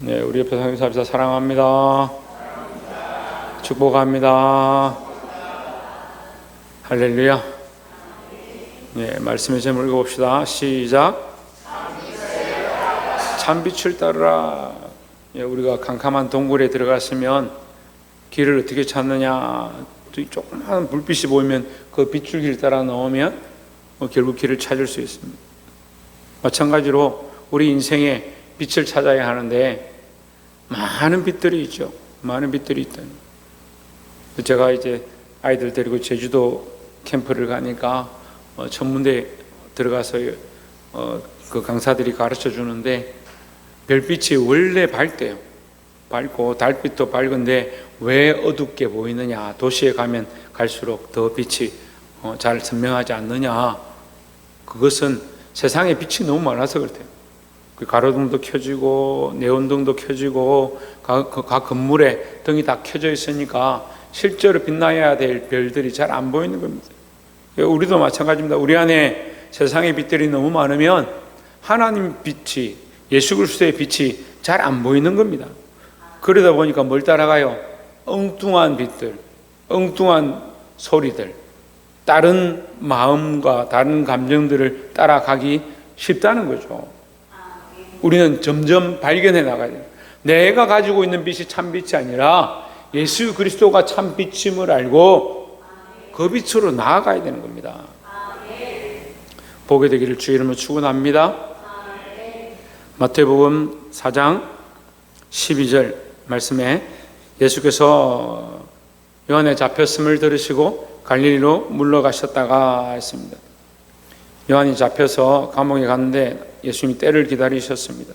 네, 우리 옆에 성교사합시다. 사랑합니다. 축복합니다. 할렐루야. 네, 말씀의 제목을 읽어봅시다. 시작. 참빛을 따르라. 네, 우리가 캄캄한 동굴에 들어갔으면 길을 어떻게 찾느냐. 조그마한 불빛이 보이면 그 빗줄기를 따라 나오면 결국 길을 찾을 수 있습니다. 마찬가지로 우리 인생에 빛을 찾아야 하는데 많은 빛들이 있죠. 많은 빛들이 있다. 제가 이제 아이들 데리고 제주도 캠프를 가니까 천문대 들어가서 그 강사들이 가르쳐 주는데 별빛이 원래 밝대요. 밝고 달빛도 밝은데 왜 어둡게 보이느냐. 도시에 가면 갈수록 더 빛이 잘 선명하지 않느냐. 그것은 세상에 빛이 너무 많아서 그렇대요. 가로등도 켜지고 네온등도 켜지고 각 건물에 등이 다 켜져 있으니까 실제로 빛나야 될 별들이 잘 안 보이는 겁니다. 우리도 마찬가지입니다. 우리 안에 세상의 빛들이 너무 많으면 하나님 빛이, 예수 그리스도의 빛이 잘 안 보이는 겁니다. 그러다 보니까 뭘 따라가요? 엉뚱한 빛들, 엉뚱한 소리들, 다른 마음과 다른 감정들을 따라가기 쉽다는 거죠. 우리는 점점 발견해 나가야 돼요. 내가 가지고 있는 빛이 참빛이 아니라 예수 그리스도가 참빛임을 알고 그 빛으로 나아가야 되는 겁니다. 보게 되기를 주의 이름으로 축원합니다. 마태복음 4장 12절 말씀에 예수께서 요한에 잡혔음을 들으시고 갈릴리로 물러가셨다가 했습니다. 요한이 잡혀서 감옥에 갔는데 예수님이 때를 기다리셨습니다.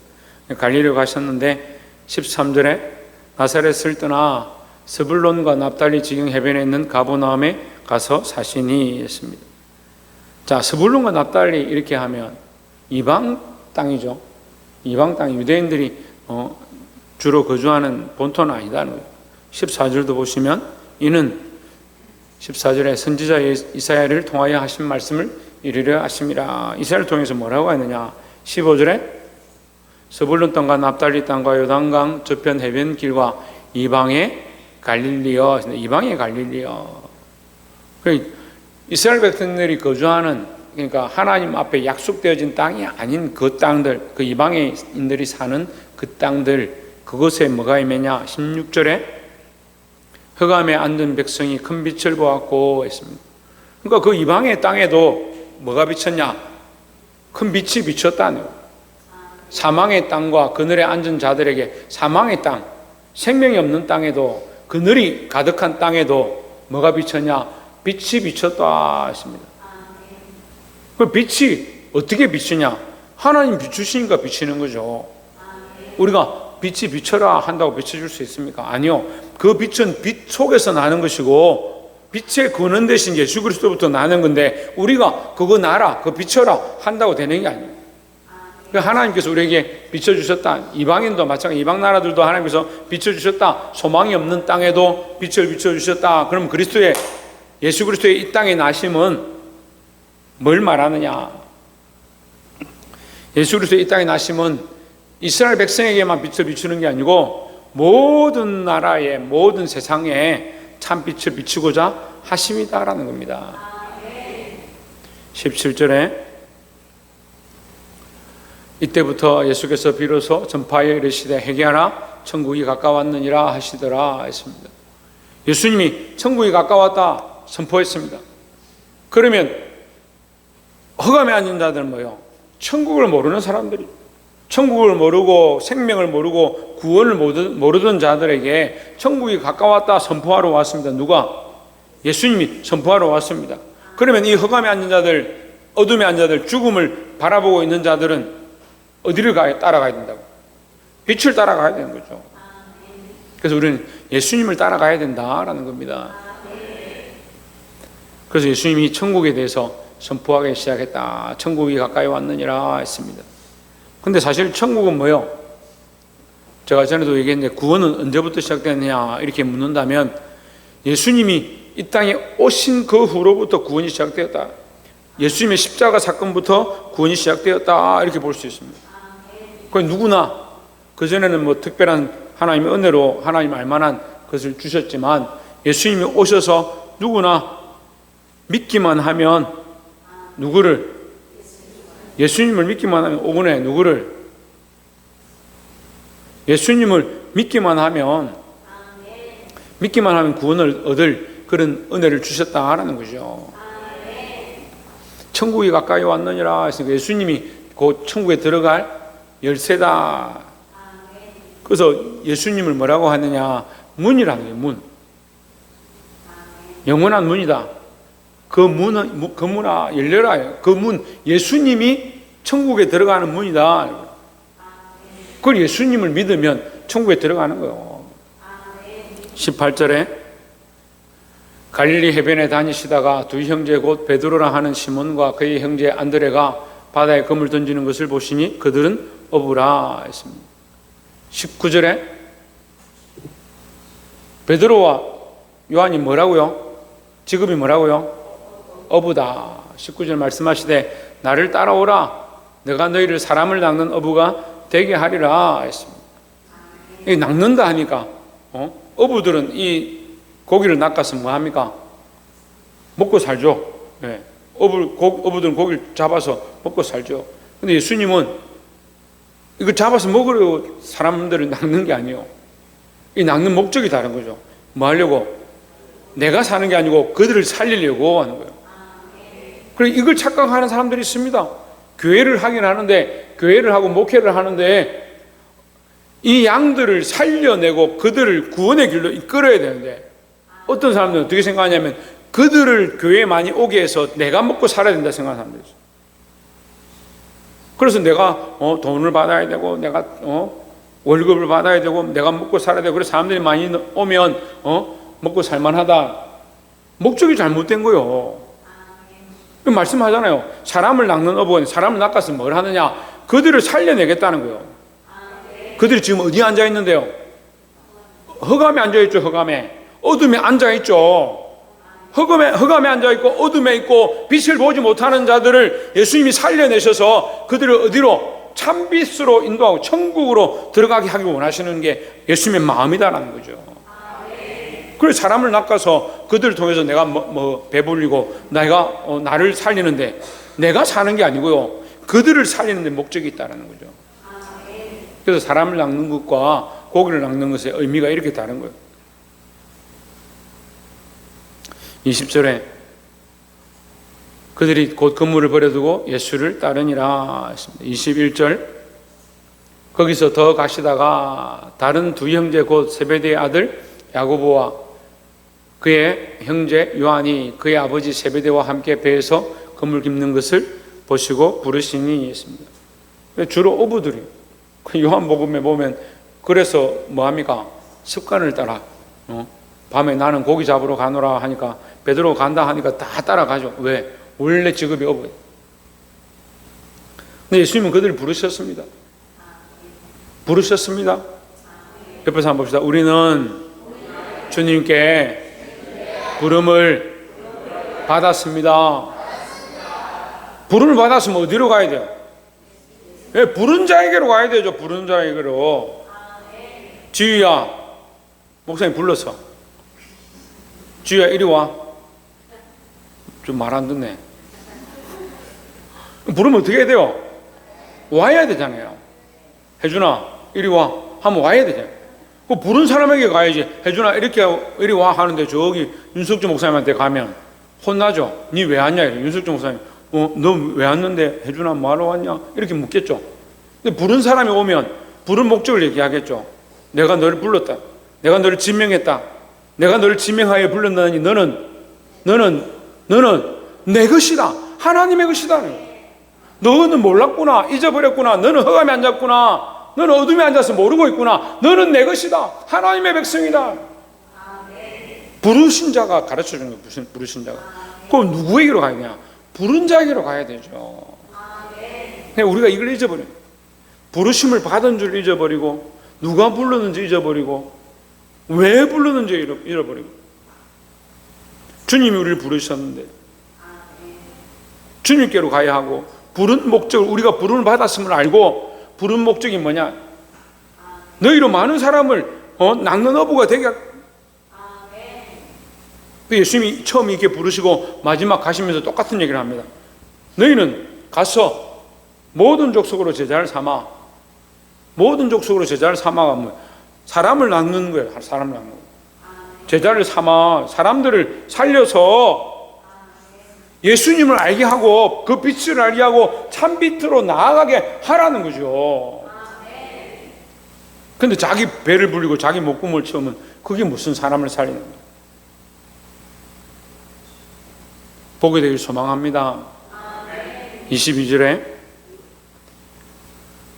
갈릴리로 가셨는데 13절에 나사렛을 떠나 스불론과 납달리 지경 해변에 있는 가버나움에 가서 사시니 했습니다. 자, 스불론과 납달리 이렇게 하면 이방 땅이죠. 이방 땅, 유대인들이 주로 거주하는 본토는 아니다는 거예요. 14절도 보시면 이는 14절에 선지자 이사야를 통하여 하신 말씀을 이르려 하심이라. 이사야를 통해서 뭐라고 하느냐. 15절에 스불론 땅과 납달리 땅과 요단강 저편 해변 길과 이방의 갈릴리여. 이방의 갈릴리여. 이스라엘 백성들이 거주하는, 그러니까 하나님 앞에 약속되어진 땅이 아닌 그 땅들, 그 이방인들이 사는 그 땅들, 그곳에 뭐가 임했냐. 16절에 흑암에 앉은 백성이 큰 빛을 보았고 했습니다. 그러니까 그 이방의 땅에도 뭐가 비쳤냐? 큰 빛이 비쳤다는 거예요. 사망의 땅과 그늘에 앉은 자들에게, 사망의 땅, 생명이 없는 땅에도, 그늘이 가득한 땅에도 뭐가 비쳤냐? 빛이 비쳤다 했습니다. 그 빛이 어떻게 비치냐? 하나님 비추시니까 비치는 거죠. 우리가 빛이 비쳐라 한다고 비춰줄 수 있습니까? 아니요. 그 빛은 빛 속에서 나는 것이고 빛의 근원 대신 예수 그리스도부터 나는 건데 우리가 그거 나라, 그거 비춰라 한다고 되는 게 아니에요. 하나님께서 우리에게 비춰주셨다. 이방인도 마찬가지, 이방 나라들도 하나님께서 비춰주셨다. 소망이 없는 땅에도 빛을 비춰주셨다. 그럼 예수 그리스도의 이 땅에 나심은 뭘 말하느냐? 예수 그리스도의 이 땅에 나심은 이스라엘 백성에게만 빛을 비추는 게 아니고 모든 나라에, 모든 세상에 참빛을 비추고자 하심이다라는 겁니다. 17절에 이때부터 예수께서 비로소 전파에 이르시되 회개하라 천국이 가까웠느니라 하시더라 했습니다. 예수님이 천국이 가까웠다 선포했습니다. 그러면 흑암에 앉은 자들은 뭐예요? 천국을 모르는 사람들이, 천국을 모르고 생명을 모르고 구원을 모르던 자들에게 천국이 가까웠다 선포하러 왔습니다. 누가? 예수님이 선포하러 왔습니다. 그러면 이 흑암에 앉은 자들, 어둠에 앉은 자들, 죽음을 바라보고 있는 자들은 어디를 따라가야 된다고? 빛을 따라가야 되는 거죠. 그래서 우리는 예수님을 따라가야 된다라는 겁니다. 그래서 예수님이 천국에 대해서 선포하기 시작했다. 천국이 가까이 왔느니라 했습니다. 근데 사실 천국은 뭐요? 제가 전에도 얘기했는데 구원은 언제부터 시작되느냐 이렇게 묻는다면 예수님이 이 땅에 오신 그 후로부터 구원이 시작되었다. 예수님의 십자가 사건부터 구원이 시작되었다 이렇게 볼 수 있습니다. 그 누구나 그전에는 뭐 특별한 하나님의 은혜로 하나님 알만한 것을 주셨지만 예수님이 오셔서 누구나 믿기만 하면 누구를? 예수님을 믿기만 하면 오분에 누구를? 예수님을 믿기만 하면 구원을 얻을 그런 은혜를 주셨다 하라는 거죠. 천국이 가까이 왔느니라 했으니까 예수님이 곧 천국에 들어갈 열쇠다. 그래서 예수님을 뭐라고 하느냐? 문이라는 게 문. 영원한 문이다. 그 문아 열려라. 그 문, 예수님이 천국에 들어가는 문이다. 그걸 예수님을 믿으면 천국에 들어가는 거예요. 18절에 갈릴리 해변에 다니시다가 두 형제 곧 베드로라 하는 시몬과 그의 형제 안드레가 바다에 금을 던지는 것을 보시니 그들은 어부라 했습니다. 19절에 베드로와 요한이 뭐라고요? 직업이 뭐라고요? 어부다. 19절 말씀하시되 나를 따라오라. 내가 너희를 사람을 낚는 어부가 되게 하리라 했습니다. 이 낚는다 하니까 어부들은 이 고기를 낚아서 뭐 합니까? 먹고 살죠. 네. 어부들은 고기를 잡아서 먹고 살죠. 근데 예수님은 이거 잡아서 먹으려고 사람들을 낚는 게 아니에요. 이 낚는 목적이 다른 거죠. 뭐 하려고? 내가 사는 게 아니고 그들을 살리려고 하는 거예요. 그리고 이걸 착각하는 사람들이 있습니다. 교회를 하긴 하는데, 교회를 하고 목회를 하는데 이 양들을 살려내고 그들을 구원의 길로 이끌어야 되는데 어떤 사람들은 어떻게 생각하냐면 그들을 교회에 많이 오게 해서 내가 먹고 살아야 된다 생각하는 사람들이 있어요. 그래서 내가 돈을 받아야 되고 내가 월급을 받아야 되고 내가 먹고 살아야 되고 그래서 사람들이 많이 오면 먹고 살만하다. 목적이 잘못된 거예요. 말씀하잖아요. 사람을 낚는 어부는 사람을 낚아서 뭘 하느냐? 그들을 살려내겠다는 거예요. 그들이 지금 어디에 앉아 있는데요? 흑암에 앉아 있죠. 흑암에. 어둠에 앉아 있죠. 흑암에 앉아 있고 어둠에 있고 빛을 보지 못하는 자들을 예수님이 살려내셔서 그들을 어디로? 참빛으로 인도하고 천국으로 들어가게 하기 원하시는 게 예수님의 마음이다라는 거죠. 그래서 사람을 낚아서 그들을 통해서 내가 배불리고 내가 나를 살리는데 내가 사는 게 아니고요. 그들을 살리는 데 목적이 있다는 거죠. 그래서 사람을 낚는 것과 고기를 낚는 것의 의미가 이렇게 다른 거예요. 20절에 그들이 곧 그물을 버려두고 예수를 따르니라 했습니다. 21절 거기서 더 가시다가 다른 두 형제 곧 세베대의 아들 야고보와 그의 형제 요한이 그의 아버지 세베대와 함께 배에서 그물 깁는 것을 보시고 부르시니 했습니다. 주로 어부들이 요한복음에 보면 그래서 뭐합니까? 습관을 따라 밤에 나는 고기 잡으러 가노라 하니까 베드로 간다 하니까 다 따라가죠. 왜? 원래 직업이 어부예요. 근데 예수님은 그들을 부르셨습니다. 부르셨습니다. 옆에서 한번 봅시다. 우리는 주님께 부름을 받았습니다. 부름을 받았으면 어디로 가야 돼요? 네, 부른 자에게로 가야 되죠. 부른 자에게로. 지유야, 목사님 불렀어. 지유야 이리 와. 좀 말 안 듣네. 부르면 어떻게 해야 돼요? 와야 되잖아요. 혜준아 이리 와 하면 와야 되잖아요. 그 부른 사람에게 가야지. 혜준아 이렇게 이리 와 하는데 저기 윤석주 목사님한테 가면 혼나죠. 니 왜 왔냐? 윤석주 목사님 너 왜 왔는데 혜준아 뭐하러 왔냐? 이렇게 묻겠죠. 근데 부른 사람이 오면 부른 목적을 얘기하겠죠. 내가 너를 불렀다. 내가 너를 지명했다. 내가 너를 지명하여 불렀나니 너는 내 것이다. 하나님의 것이다. 너는 몰랐구나. 잊어버렸구나. 너는 흑암에 앉았구나. 너는 어둠에 앉아서 모르고 있구나. 너는 내 것이다. 하나님의 백성이다. 부르신 자가 가르쳐주는 거예요. 부르신 자가. 그럼 누구에게로 가야 되냐? 부른 자에게로 가야 되죠. 우리가 이걸 잊어버려요. 부르심을 받은 줄 잊어버리고 누가 불렀는지 잊어버리고 왜 불렀는지 잃어버리고 주님이 우리를 부르셨는데 주님께로 가야 하고 부른 목적을 우리가 부름을 받았음을 알고 부른 목적이 뭐냐? 너희로 많은 사람을 낚는 어부가 되게 예수님이 처음 이렇게 부르시고 마지막 가시면서 똑같은 얘기를 합니다. 너희는 가서 모든 족속으로 제자를 삼아. 모든 족속으로 제자를 삼아가 뭐 사람을 낚는 거예요. 사람을 낚는 거예요. 제자를 삼아 사람들을 살려서 예수님을 알게 하고 그 빛을 알게 하고 참 빛으로 나아가게 하라는 거죠. 근데 자기 배를 불리고 자기 목구멍을 채우면 그게 무슨 사람을 살리는 거예요. 보게 되길 소망합니다. 22절에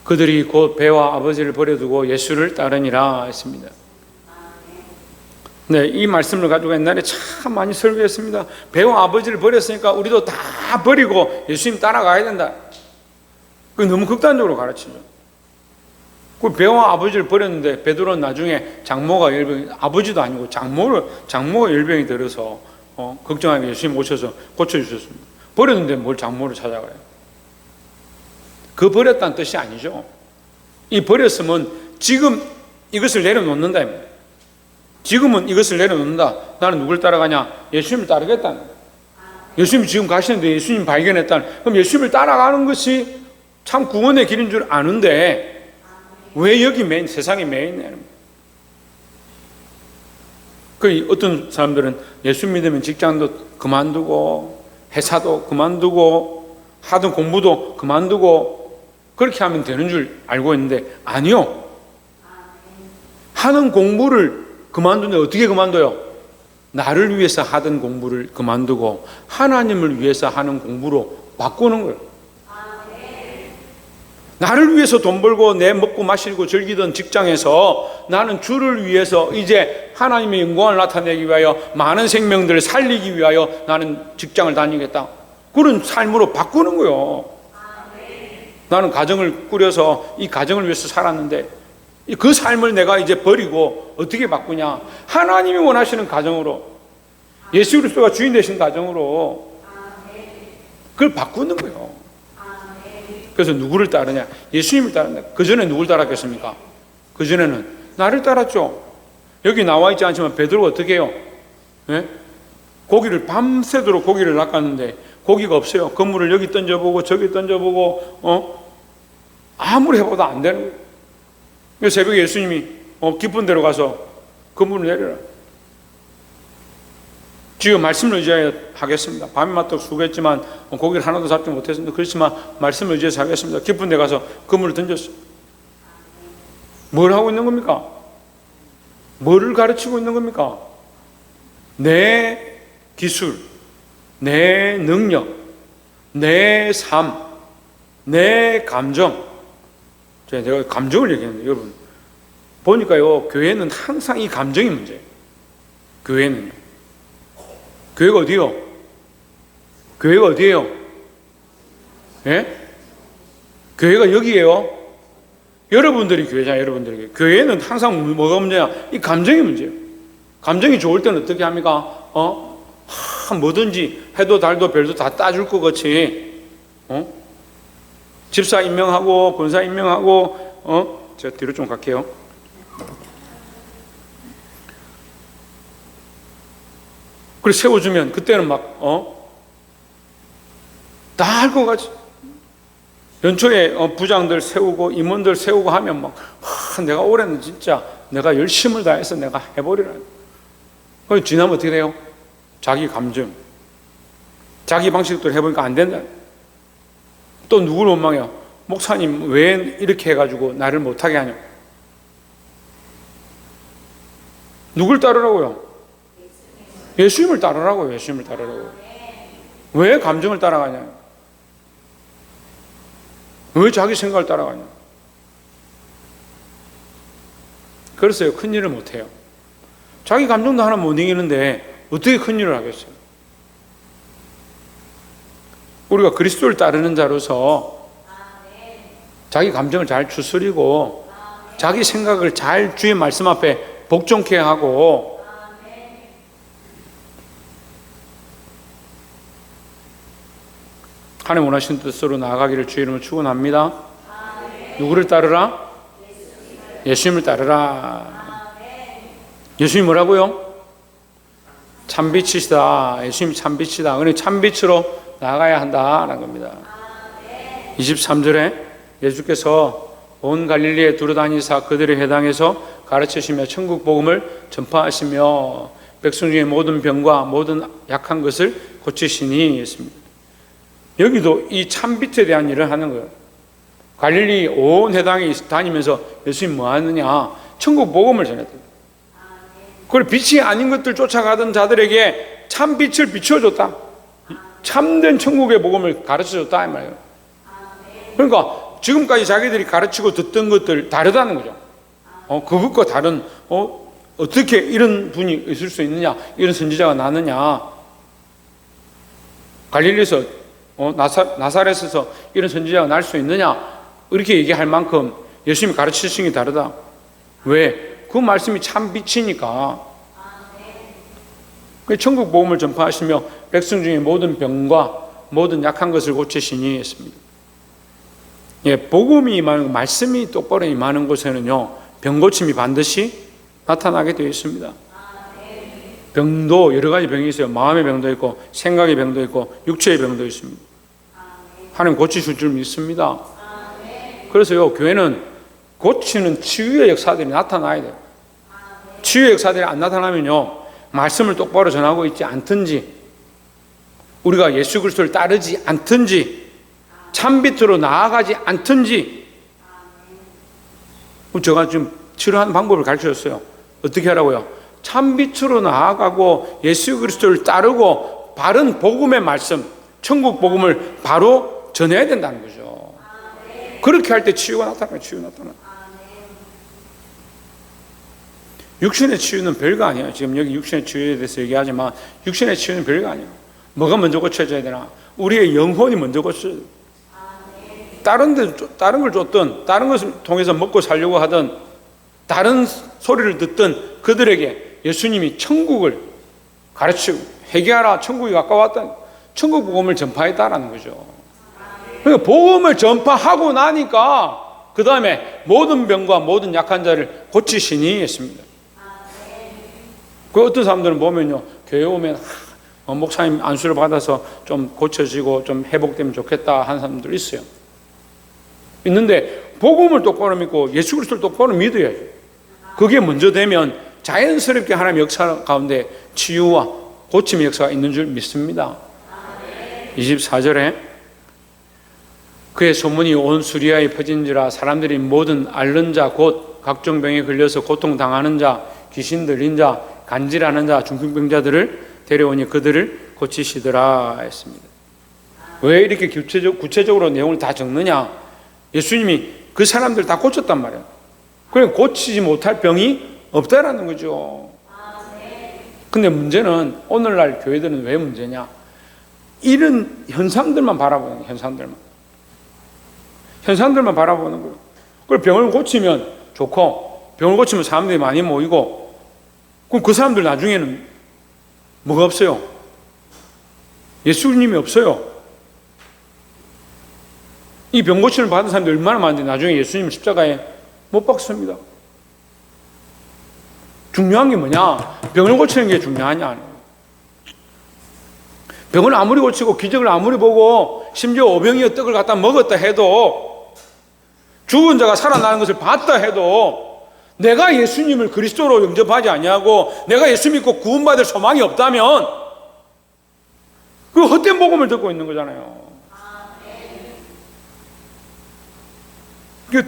그들이 곧 배와 아버지를 버려두고 예수를 따르니라 했습니다. 네, 이 말씀을 가지고 옛날에 참 많이 설교했습니다. 배와 아버지를 버렸으니까 우리도 다 버리고 예수님 따라가야 된다. 그 너무 극단적으로 가르치죠. 그 배와 아버지를 버렸는데 베드로는 나중에 장모가 열병이, 아버지도 아니고 장모가 열병이 들어서 걱정하게 예수님 오셔서 고쳐주셨습니다. 버렸는데 뭘 장모를 찾아가요? 그 버렸다는 뜻이 아니죠. 이 버렸으면 지금 이것을 내려놓는다. 지금은 이것을 내려놓는다. 나는 누굴 따라가냐? 예수님을 따르겠다는 거예요. 예수님이 지금 가시는데 예수님 발견했다는, 그럼 예수님을 따라가는 것이 참 구원의 길인 줄 아는데 왜 여기 세상에 매여 있냐는 거예요. 그 어떤 사람들은 예수 믿으면 직장도 그만두고 회사도 그만두고 하던 공부도 그만두고 그렇게 하면 되는 줄 알고 있는데 아니요. 하는 공부를 그만두는데 어떻게 그만둬요? 나를 위해서 하던 공부를 그만두고 하나님을 위해서 하는 공부로 바꾸는 거예요. 나를 위해서 돈 벌고 내 먹고 마시고 즐기던 직장에서 나는 주를 위해서 이제 하나님의 영광을 나타내기 위하여 많은 생명들을 살리기 위하여 나는 직장을 다니겠다. 그런 삶으로 바꾸는 거예요. 나는 가정을 꾸려서 이 가정을 위해서 살았는데 그 삶을 내가 이제 버리고 어떻게 바꾸냐? 하나님이 원하시는 가정으로, 예수 그리스도가 주인 되신 가정으로 그걸 바꾸는 거예요. 그래서 누구를 따르냐? 예수님을 따른다. 그전에 누굴 따랐겠습니까? 그전에는 나를 따랐죠. 여기 나와 있지 않지만 베드로가 어떻게 해요? 예? 고기를 밤새도록 고기를 낚았는데 고기가 없어요. 그물을 여기 던져보고 저기 던져보고 아무리 해봐도 안 되는 거예요. 그래서 새벽에 예수님이 깊은 데로 가서 그물을 내려라. 지금 말씀을 의지하여 하겠습니다. 밤이 맞도록 수고했지만 고기를 하나도 잡지 못했습니다. 그렇지만 말씀을 의지해서 하겠습니다. 깊은 데 가서 그물을 던졌어요. 뭘 하고 있는 겁니까? 뭐를 가르치고 있는 겁니까? 내 기술, 내 능력, 내 삶, 내 감정. 내가 감정을 얘기하는데 여러분 보니까요, 교회는 항상 이 감정이 문제예요. 교회는요. 교회가 어디요? 교회가 어디예요? 예? 교회가 여기예요. 여러분들이 교회잖아요. 여러분들이 교회는 항상 뭐가 문제냐? 이 감정이 문제예요. 감정이 좋을 때는 어떻게 합니까? 뭐든지 해도 달도 별도 다 따줄 것 같이 집사 임명하고 권사 임명하고 제가 뒤로 좀 갈게요. 그래 세워주면 그때는 막 다 할 것 같이 연초에 부장들 세우고 임원들 세우고 하면 막 내가 올해는 진짜 내가 열심을 다해서 내가 해버리라. 그럼 지나면 어떻게 돼요? 자기 감정, 자기 방식대로 해보니까 안 된다. 또 누구를 원망해요? 목사님 왜 이렇게 해가지고 나를 못하게 하냐? 누굴 따르라고요? 예수님을 따르라고요. 예수님을 따르라고요. 왜 감정을 따라가냐? 왜 자기 생각을 따라가냐? 그래서요, 큰 일을 못해요. 자기 감정도 하나 못 이기는데 어떻게 큰 일을 하겠어요? 우리가 그리스도를 따르는 자로서 자기 감정을 잘 추스리고 자기 생각을 잘 주의 말씀 앞에 복종케 하고 하나님 원하시는 뜻으로 나아가기를 주의 이름으로 축원합니다. 누구를 따르라? 예수님을 따르라. 예수님 뭐라고요? 참빛이시다. 예수님이 참빛이다. 그러니 참빛으로 나아가야 한다라는 겁니다. 23절에 예수께서 온 갈릴리에 두루다니사 그들의 회당에서 가르치시며 천국 복음을 전파하시며 백성 중에 모든 병과 모든 약한 것을 고치시니 했습니다. 여기도 이 참빛에 대한 일을 하는 거예요. 갈릴리 온 회당에 다니면서 예수님 뭐 하느냐? 천국 복음을 전했다. 그걸 빛이 아닌 것들 쫓아가던 자들에게 참빛을 비춰줬다. 참된 천국의 복음을 가르쳐줬다 이 말이에요. 그러니까 지금까지 자기들이 가르치고 듣던 것들 다르다는 거죠. 그것과 다른 어떻게 이런 분이 있을 수 있느냐, 이런 선지자가 나느냐. 갈릴리에서 나사렛에서 이런 선지자가 날 수 있느냐, 이렇게 얘기할 만큼 예수님이 가르치신 게 다르다. 왜? 그 말씀이 참 빛이니까. 천국 복음을 전파하시며 백성 중에 모든 병과 모든 약한 것을 고치시니 했습니다. 예, 복음이 임하는, 말씀이 똑바로 임하는 곳에는요, 병 고침이 반드시 나타나게 되어 있습니다. 병도 여러 가지 병이 있어요. 마음의 병도 있고, 생각의 병도 있고, 육체의 병도 있습니다. 하나님 고치실 줄 믿습니다. 그래서요, 교회는 고치는 치유의 역사들이 나타나야 돼요. 치유의 역사들이 안 나타나면요, 말씀을 똑바로 전하고 있지 않든지, 우리가 예수 그리스도를 따르지 않든지, 참빛으로 나아가지 않든지. 제가 지금 치료하는 방법을 가르쳐줬어요. 어떻게 하라고요? 참빛으로 나아가고 예수 그리스도를 따르고 바른 복음의 말씀, 천국 복음을 바로 전해야 된다는 거죠. 그렇게 할 때 치유가 나타나요. 치유가 나타나요. 육신의 치유는 별거 아니에요. 지금 여기 육신의 치유에 대해서 얘기하지만 육신의 치유는 별거 아니에요. 뭐가 먼저 고쳐져야 되나? 우리의 영혼이 먼저 고쳐져야 돼요. 다른 걸 줬든, 다른 것을 통해서 먹고 살려고 하든, 다른 소리를 듣든 그들에게 예수님이 천국을 가르치고 회개하라, 천국이 가까웠다, 천국 복음을 전파했다라는 거죠. 그러니까 복음을 전파하고 나니까 그 다음에 모든 병과 모든 약한 자를 고치시니 했습니다. 그 어떤 사람들은 보면요, 교회 오면 목사님 안수를 받아서 좀 고쳐지고 좀 회복되면 좋겠다 하는 사람들 있어요. 있는데 복음을 똑바로 믿고 예수 그리스도를 똑바로 믿어야죠. 그게 먼저 되면 자연스럽게 하나님의 역사 가운데 치유와 고침의 역사가 있는 줄 믿습니다. 24절에 그의 소문이 온 수리아에 퍼진지라 사람들이 모든 앓는 자 곧 각종 병에 걸려서 고통당하는 자, 귀신 들린 자, 간질하는 자, 중풍병자들을 데려오니 그들을 고치시더라 했습니다. 왜 이렇게 구체적으로 내용을 다 적느냐? 예수님이 그 사람들 다 고쳤단 말이에요. 그러니까 고치지 못할 병이 없다라는 거죠. 근데 문제는 오늘날 교회들은 왜 문제냐? 이런 현상들만 바라보는 거예요. 현상들만 바라보는 거예요. 그걸 병을 고치면 좋고, 병을 고치면 사람들이 많이 모이고, 그럼 그 사람들 나중에는 뭐가 없어요? 예수님이 없어요. 이 병 고침을 받은 사람들이 얼마나 많은데 나중에 예수님 십자가에 못 박습니다. 중요한 게 뭐냐? 병을 고치는 게 중요하냐? 병을 아무리 고치고 기적을 아무리 보고 심지어 오병이어 떡을 갖다 먹었다 해도, 죽은 자가 살아나는 것을 봤다 해도 내가 예수님을 그리스도로 영접하지 아니하고 내가 예수 믿고 구원받을 소망이 없다면 그 헛된 복음을 듣고 있는 거잖아요.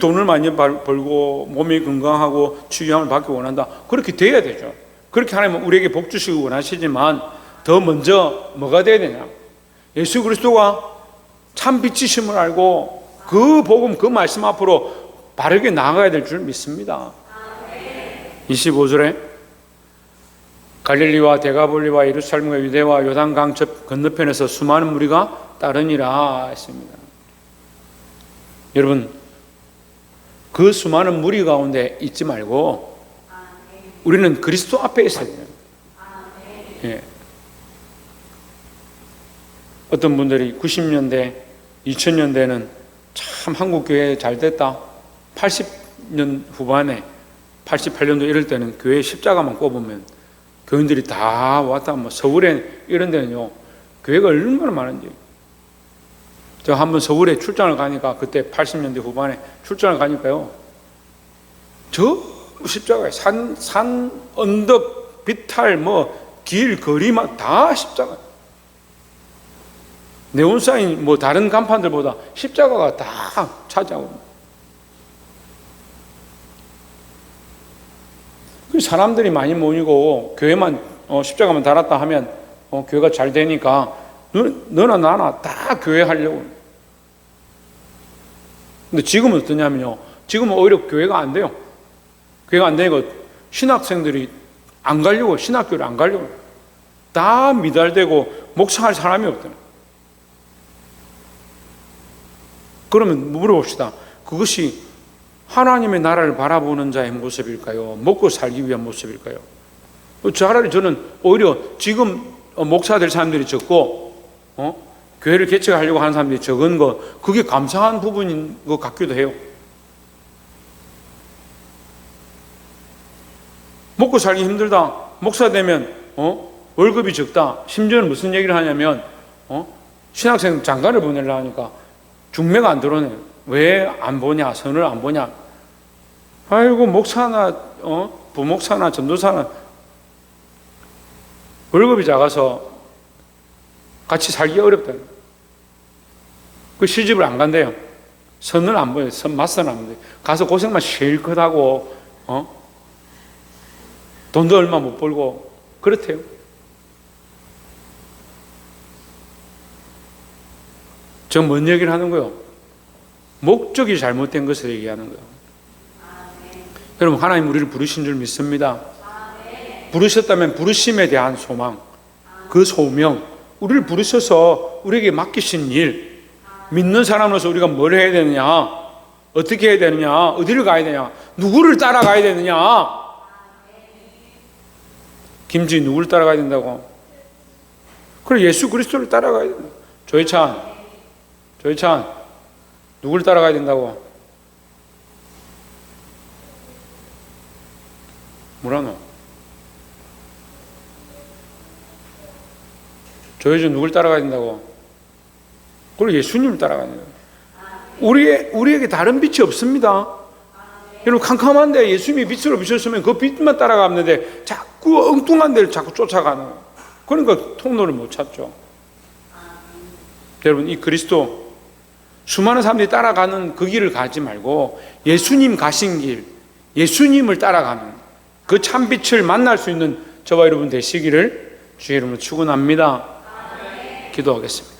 돈을 많이 벌고 몸이 건강하고 치유함을 받기 원한다. 그렇게 돼야 되죠. 그렇게 하나님은 우리에게 복 주시기 원하시지만 더 먼저 뭐가 돼야 되냐? 예수 그리스도가 참 빛이심을 알고 그 복음, 그 말씀 앞으로 바르게 나아가야 될 줄 믿습니다. 25절에 갈릴리와 데가볼리와 예루살렘과 유대와 요단강 건너편에서 수많은 무리가 따르니라 했습니다. 여러분, 그 수많은 무리 가운데 있지 말고 우리는 그리스도 앞에 있어야 돼요. 예. 어떤 분들이 90년대, 2000년대는 참 한국 교회 잘 됐다. 80년 후반에 88년도 이럴 때는 교회 십자가만 꼽으면 교인들이 다 왔다. 뭐 서울에 이런 데는요 교회가 얼마나 많은지. 제가 한번 서울에 출장을 가니까 그때 80년대 후반에 출장을 가니까요 저 십자가에 산 언덕 비탈 뭐 길 거리만 다 십자가. 네온사인 뭐 다른 간판들보다 십자가가 다 차지하고. 사람들이 많이 모이고 교회만 십자가만 달았다 하면 교회가 잘 되니까 너나 나나 다 교회 하려고. 근데 지금은 어떠냐면요 지금은 오히려 교회가 안 돼요. 교회가 안 되니까 신학생들이 안 가려고, 신학교를 안 가려고. 다 미달되고 목사할 사람이 없더라. 그러면 물어봅시다. 그것이 하나님의 나라를 바라보는 자의 모습일까요? 먹고 살기 위한 모습일까요? 차라리 저는 오히려 지금 목사 될 사람들이 적고 교회를 개척하려고 하는 사람들이 적은 거 그게 감사한 부분인 것 같기도 해요. 먹고 살기 힘들다. 목사 되면 월급이 적다. 심지어는 무슨 얘기를 하냐면 신학생 장가를 보내려 하니까 중매가 안 들어오네요. 왜 안 보냐? 선을 안 보냐? 아이고 목사나 부목사나 전도사나 월급이 작아서 같이 살기 어렵다. 그 시집을 안 간대요. 선을 안 보여요. 맞선을 안 보여요. 가서 고생만 실컷 하고 돈도 얼마 못 벌고 그렇대요. 저 뭔 얘기를 하는 거예요? 목적이 잘못된 것을 얘기하는 거예요. 여러분 하나님 우리를 부르신 줄 믿습니다. 부르셨다면 부르심에 대한 소망, 그 소명, 우리를 부르셔서 우리에게 맡기신 일, 믿는 사람으로서 우리가 뭘 해야 되느냐, 어떻게 해야 되느냐, 어디를 가야 되냐, 누구를 따라가야 되느냐. 김지 누구를 따라가야 된다고? 그래 예수 그리스도를 따라가야 된다. 조희찬 누구를 따라가야 된다고? 뭐라노? 조혜준 누구를 따라가야 된다고? 그리고 예수님을 따라가야 된다. 우리에게 다른 빛이 없습니다. 여러분 캄캄한데 예수님이 빛으로 비쳤으면 그 빛만 따라가면 되는데 자꾸 엉뚱한 데를 자꾸 쫓아가는 거예요. 그러니까 통로를 못 찾죠. 여러분 이 그리스도 수많은 사람들이 따라가는 그 길을 가지 말고 예수님 가신 길, 예수님을 따라가는 그 참빛을 만날 수 있는 저와 여러분 되시기를 주의 이름으로 축원합니다. 기도하겠습니다.